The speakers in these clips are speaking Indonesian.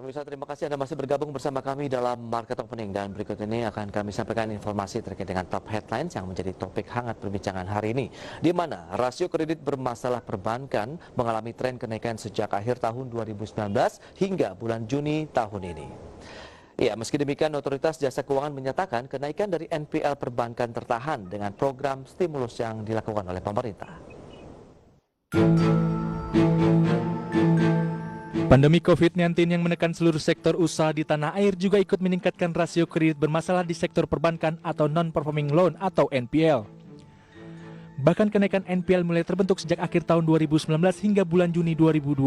Pemirsa, terima kasih Anda masih bergabung bersama kami dalam Market Opening, dan berikut ini akan kami sampaikan informasi terkait dengan top headlines yang menjadi topik hangat perbincangan hari ini, di mana rasio kredit bermasalah perbankan mengalami tren kenaikan sejak akhir tahun 2019 hingga bulan Juni tahun ini. Ya, meski demikian, Otoritas Jasa Keuangan menyatakan kenaikan dari NPL perbankan tertahan dengan program stimulus yang dilakukan oleh pemerintah. Pandemi COVID-19 yang menekan seluruh sektor usaha di tanah air juga ikut meningkatkan rasio kredit bermasalah di sektor perbankan atau non-performing loan atau NPL. Bahkan kenaikan NPL mulai terbentuk sejak akhir tahun 2019 hingga bulan Juni 2020.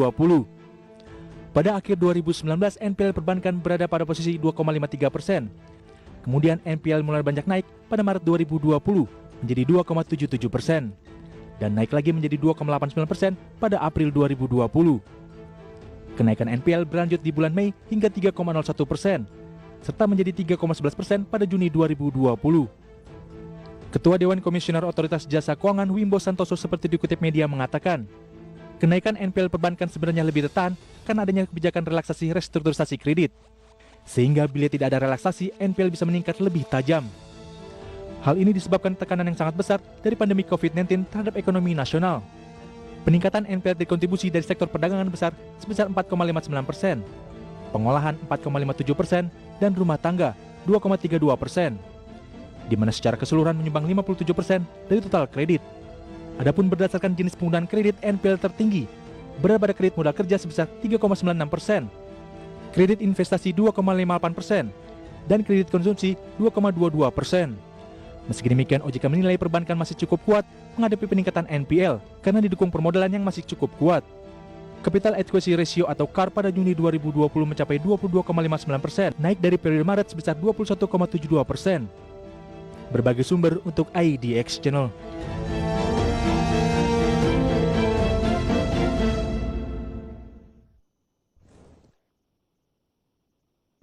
Pada akhir 2019, NPL perbankan berada pada posisi 2,53%. Kemudian NPL mulai banyak naik pada Maret 2020 menjadi 2,77%. Dan naik lagi menjadi 2,89% pada April 2020. Kenaikan NPL berlanjut di bulan Mei hingga 3,01%, serta menjadi 3,11% pada Juni 2020. Ketua Dewan Komisioner Otoritas Jasa Keuangan Wimbo Santoso seperti dikutip media mengatakan, kenaikan NPL perbankan sebenarnya lebih rentan karena adanya kebijakan relaksasi restrukturisasi kredit. Sehingga bila tidak ada relaksasi, NPL bisa meningkat lebih tajam. Hal ini disebabkan tekanan yang sangat besar dari pandemi COVID-19 terhadap ekonomi nasional. Peningkatan NPL dikontribusi dari sektor perdagangan besar sebesar 4,59%, pengolahan 4,57%, dan rumah tangga 2,32%, di mana secara keseluruhan menyumbang 57% dari total kredit. Adapun berdasarkan jenis penggunaan kredit, NPL tertinggi berada pada kredit modal kerja sebesar 3,96%, kredit investasi 2,58%, dan kredit konsumsi 2,22%. Meski demikian, OJK menilai perbankan masih cukup kuat menghadapi peningkatan NPL karena didukung permodalan yang masih cukup kuat. Capital Adequacy Ratio atau CAR pada Juni 2020 mencapai 22,59%, naik dari periode Maret sebesar 21,72%. Berbagai sumber untuk IDX Channel.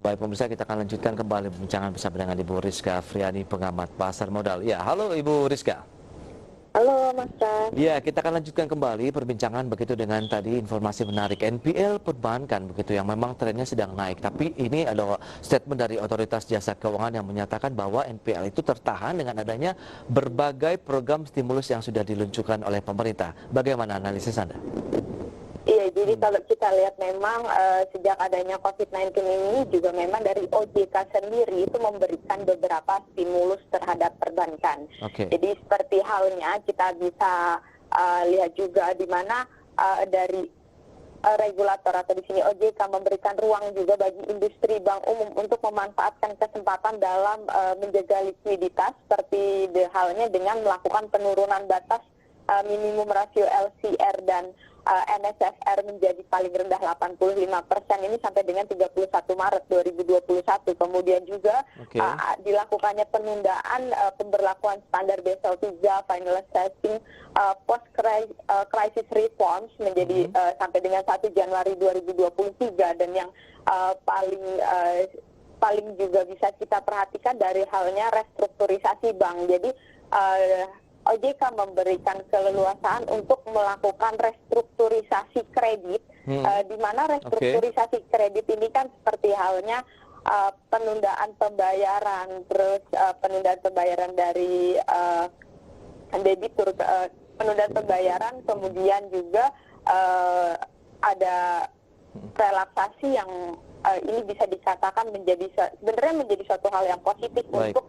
Baik pemirsa, kita akan lanjutkan kembali perbincangan bersama dengan Ibu Rizka Afriani, pengamat pasar modal. Ya, halo Ibu Rizka. Halo Mas Pras. Ya, kita akan lanjutkan kembali perbincangan begitu dengan tadi informasi menarik NPL perbankan begitu yang memang trennya sedang naik. Tapi ini adalah statement dari Otoritas Jasa Keuangan yang menyatakan bahwa NPL itu tertahan dengan adanya berbagai program stimulus yang sudah diluncurkan oleh pemerintah. Bagaimana analisis Anda? Iya, jadi kalau kita lihat memang sejak adanya COVID-19 ini juga memang dari OJK sendiri itu memberikan beberapa stimulus terhadap perbankan. Jadi seperti halnya kita bisa lihat juga di mana dari regulator atau di sini OJK memberikan ruang juga bagi industri bank umum untuk memanfaatkan kesempatan dalam menjaga likuiditas seperti halnya dengan melakukan penurunan batas minimum rasio LCR dan NSFR menjadi paling rendah 85% ini sampai dengan 31 Maret 2021. Kemudian juga dilakukannya penundaan pemberlakuan standar Basel III final assessing post crisis reforms menjadi sampai dengan 1 Januari 2023, dan yang paling juga bisa kita perhatikan dari halnya restrukturisasi bank. Jadi OJK memberikan keleluasaan untuk melakukan restrukturisasi kredit, di mana restrukturisasi kredit ini kan seperti halnya penundaan pembayaran, terus penundaan pembayaran dari debitur, penundaan pembayaran, kemudian juga ada relaksasi yang ini bisa dikatakan sebenarnya menjadi suatu hal yang positif untuk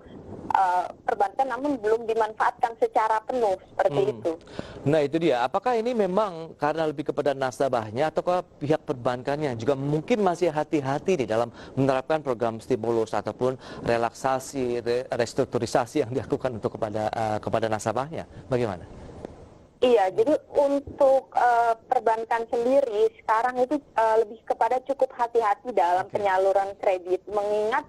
perbankan, namun belum dimanfaatkan secara penuh seperti itu. Nah itu dia, apakah ini memang karena lebih kepada nasabahnya ataukah pihak perbankannya juga mungkin masih hati-hati di dalam menerapkan program stimulus ataupun relaksasi, restrukturisasi yang dilakukan untuk kepada nasabahnya? Bagaimana? Iya, jadi untuk perbankan sendiri sekarang itu lebih kepada cukup hati-hati dalam penyaluran kredit, mengingat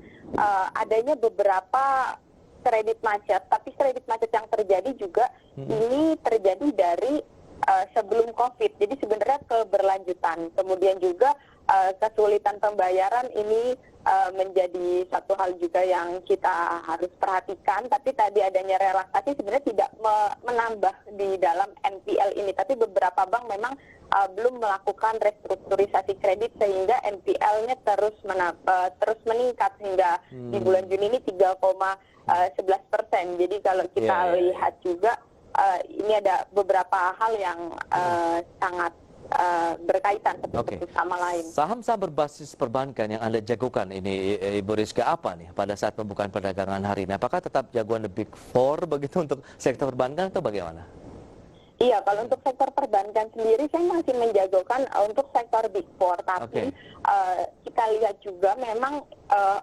adanya beberapa kredit macet, tapi kredit macet yang terjadi juga ini terjadi dari sebelum COVID. Jadi sebenarnya keberlanjutan. Kemudian juga kesulitan pembayaran ini menjadi satu hal juga yang kita harus perhatikan. Tapi tadi adanya relaksasi sebenarnya tidak menambah di dalam NPL ini. Tapi beberapa bank memang belum melakukan restrukturisasi kredit sehingga NPL-nya terus meningkat hingga di bulan Juni ini 3,11%. Jadi kalau kita lihat juga ini ada beberapa hal yang sangat berkaitan satu sama lain. Saham-saham berbasis perbankan yang Anda jagokan ini, Ibu Rizka, apa nih pada saat pembukaan perdagangan hari ini? Apakah tetap jagoan the Big Four begitu untuk sektor perbankan atau bagaimana? Iya, kalau untuk sektor perbankan sendiri saya masih menjagokan untuk sektor Big Four, tapi kita lihat juga memang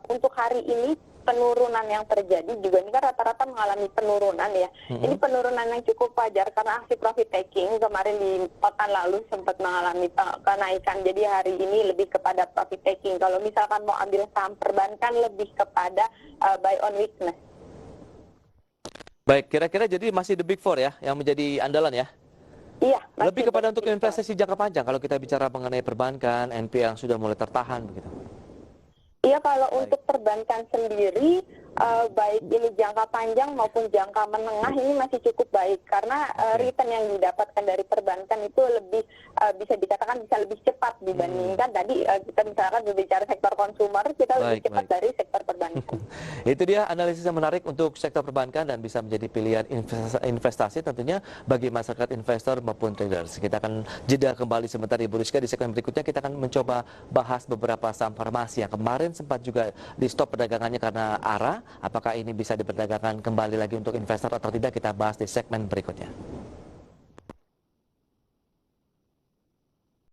untuk hari ini penurunan yang terjadi juga ini kan rata-rata mengalami penurunan ya. Ini penurunan yang cukup wajar karena aksi profit taking kemarin di pekan lalu sempat mengalami kenaikan. Jadi hari ini lebih kepada profit taking. Kalau misalkan mau ambil saham perbankan lebih kepada buy on weakness. Baik, kira-kira jadi masih the Big Four ya yang menjadi andalan ya? Iya. Lebih kepada untuk investasi jangka panjang kalau kita bicara mengenai perbankan, NPL yang sudah mulai tertahan begitu. Iya, kalau untuk perbankan sendiri, baik ini jangka panjang maupun jangka menengah ini masih cukup baik karena return yang didapatkan dari perbankan itu lebih bisa dikatakan bisa lebih cepat dibandingkan tadi kita misalkan berbicara sektor konsumer, kita lebih cepat dari sektor perbankan. Itu dia analisis yang menarik untuk sektor perbankan dan bisa menjadi pilihan investasi tentunya bagi masyarakat investor maupun traders. Kita akan jeda kembali sebentar Ibu Rizka. Di segmen berikutnya kita akan mencoba bahas beberapa saham farmasi yang kemarin sempat juga di stop perdagangannya karena ARA. Apakah ini bisa diperdagangkan kembali lagi untuk investor atau tidak, kita bahas di segmen berikutnya.